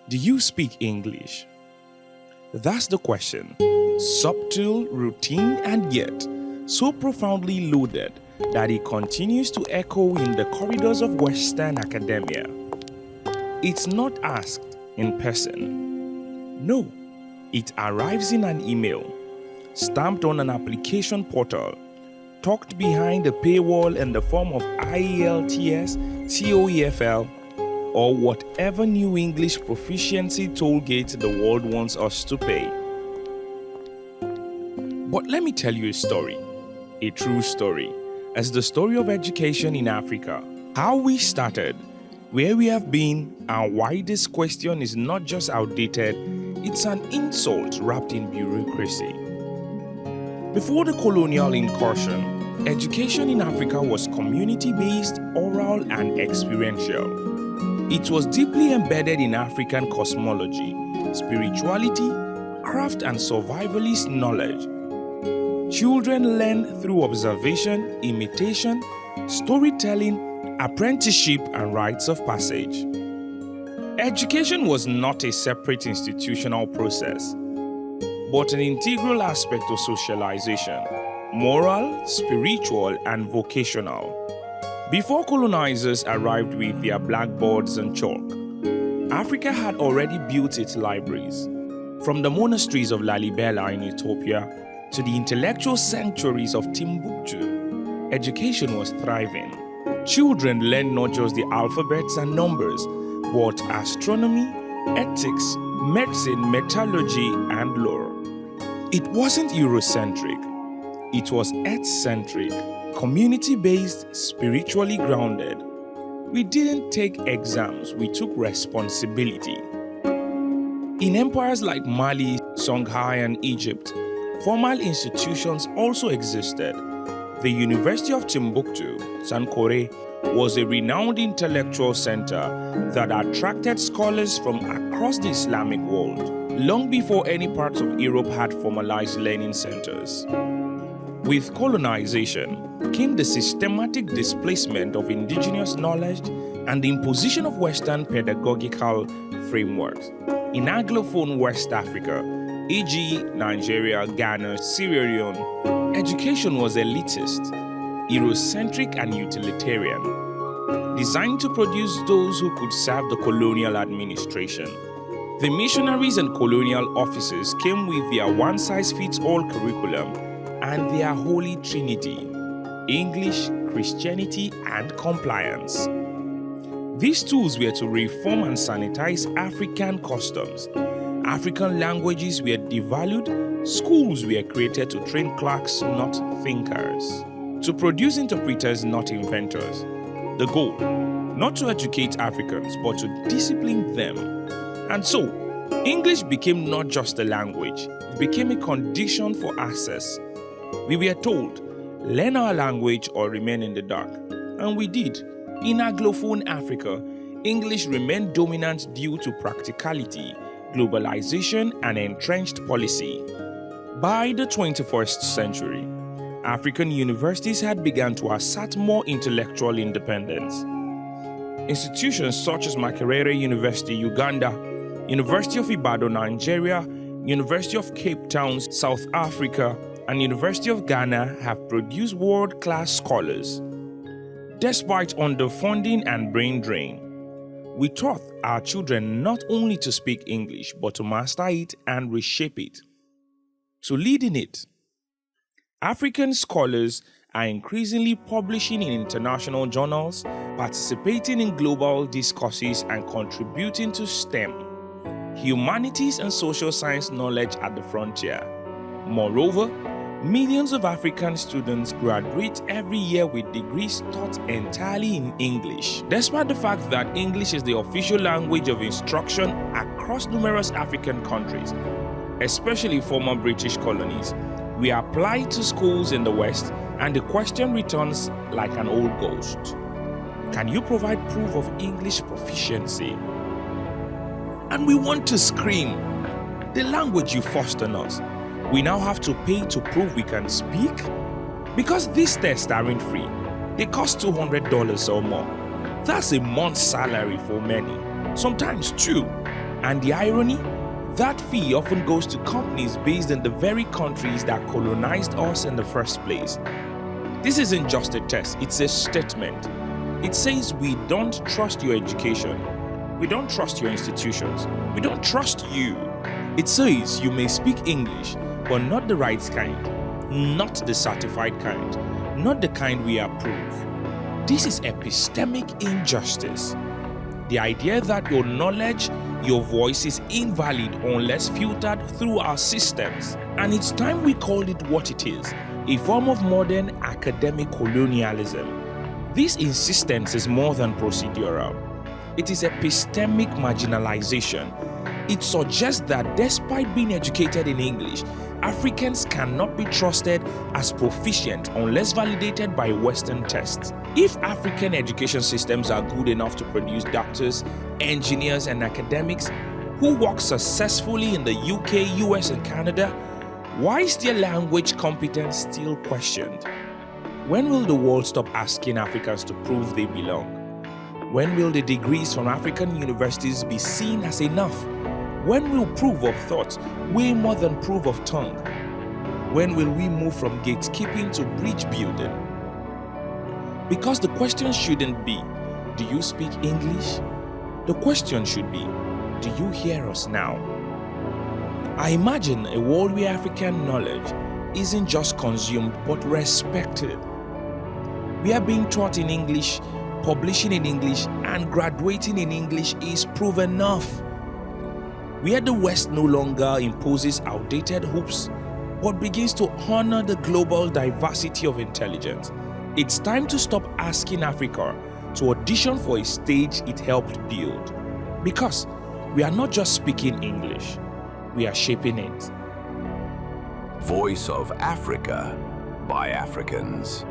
Do you speak English? That's the question. Subtle, routine, and yet so profoundly loaded that it continues to echo in the corridors of Western academia. It's not asked in person. No, it arrives in an email, stamped on an application portal, tucked behind a paywall in the form of IELTS, TOEFL, or whatever new English proficiency tollgate the world wants us to pay. But let me tell you a story, a true story, as the story of education in Africa, how we started, where we have been, and why this question is not just outdated, it's an insult wrapped in bureaucracy. Before the colonial incursion, education in Africa was community-based, oral, and experiential. It was deeply embedded in African cosmology, spirituality, craft, and survivalist knowledge. Children learn through observation, imitation, storytelling, apprenticeship, and rites of passage. Education was not a separate institutional process, but an integral aspect of socialization, moral, spiritual, and vocational. Before colonizers arrived with their blackboards and chalk, Africa had already built its libraries. From the monasteries of Lalibela in Ethiopia to the intellectual sanctuaries of Timbuktu, education was thriving. Children learned not just the alphabets and numbers, but astronomy, ethics, medicine, metallurgy, and law. It wasn't Eurocentric, it was Earth-centric, community-based, spiritually grounded. We didn't take exams, we took responsibility. In empires like Mali, Songhai, and Egypt, formal institutions also existed. The University of Timbuktu, Sankore, was a renowned intellectual center that attracted scholars from across the Islamic world, long before any parts of Europe had formalized learning centers. With colonization came the systematic displacement of indigenous knowledge and the imposition of Western pedagogical frameworks. In Anglophone West Africa, e.g. Nigeria, Ghana, Sierra Leone, education was elitist, Eurocentric, and utilitarian, designed to produce those who could serve the colonial administration. The missionaries and colonial officers came with their one-size-fits-all curriculum and their holy trinity: English, Christianity, and compliance. These tools were to reform and sanitize African customs. African languages were devalued, schools were created to train clerks, not thinkers, to produce interpreters, not inventors. The goal, not to educate Africans, but to discipline them. And so, English became not just a language, it became a condition for access. We were told, learn our language or remain in the dark. And we did. In Anglophone Africa, English remained dominant due to practicality, globalization, and entrenched policy. By the 21st century, African universities had begun to assert more intellectual independence. Institutions such as Makerere University, Uganda, University of Ibadan, Nigeria, University of Cape Town, South Africa, and University of Ghana have produced world-class scholars. Despite underfunding and brain drain, we taught our children not only to speak English, but to master it and reshape it, to lead in it. African scholars are increasingly publishing in international journals, participating in global discourses, and contributing to STEM, humanities and social science knowledge at the frontier. Moreover, millions of African students graduate every year with degrees taught entirely in English. Despite the fact that English is the official language of instruction across numerous African countries, especially former British colonies, we apply to schools in the West, and the question returns like an old ghost. Can you provide proof of English proficiency? And we want to scream, the language you forced on us. We now have to pay to prove we can speak? Because these tests aren't free. They cost $200 or more. That's a month's salary for many, sometimes two. And the irony? That fee often goes to companies based in the very countries that colonized us in the first place. This isn't just a test, it's a statement. It says we don't trust your education. We don't trust your institutions. We don't trust you. It says you may speak English, but not the right kind, not the certified kind, not the kind we approve. This is epistemic injustice. The idea that your knowledge, your voice is invalid unless filtered through our systems. And it's time we called it what it is, a form of modern academic colonialism. This insistence is more than procedural. It is epistemic marginalization. It suggests that despite being educated in English, Africans cannot be trusted as proficient unless validated by Western tests. If African education systems are good enough to produce doctors, engineers, and academics who work successfully in the UK, US, and Canada, why is their language competence still questioned? When will the world stop asking Africans to prove they belong? When will the degrees from African universities be seen as enough? When will proof of thought weigh more than proof of tongue? When will we move from gatekeeping to bridge building? Because the question shouldn't be, do you speak English? The question should be, do you hear us now? I imagine a world where African knowledge isn't just consumed but respected. We are being taught in English, publishing in English, and graduating in English is proof enough. Where the West no longer imposes outdated hopes but begins to honor the global diversity of intelligence. It's time to stop asking Africa to audition for a stage it helped build. Because we are not just speaking English, we are shaping it. Voice of Africa by Africans.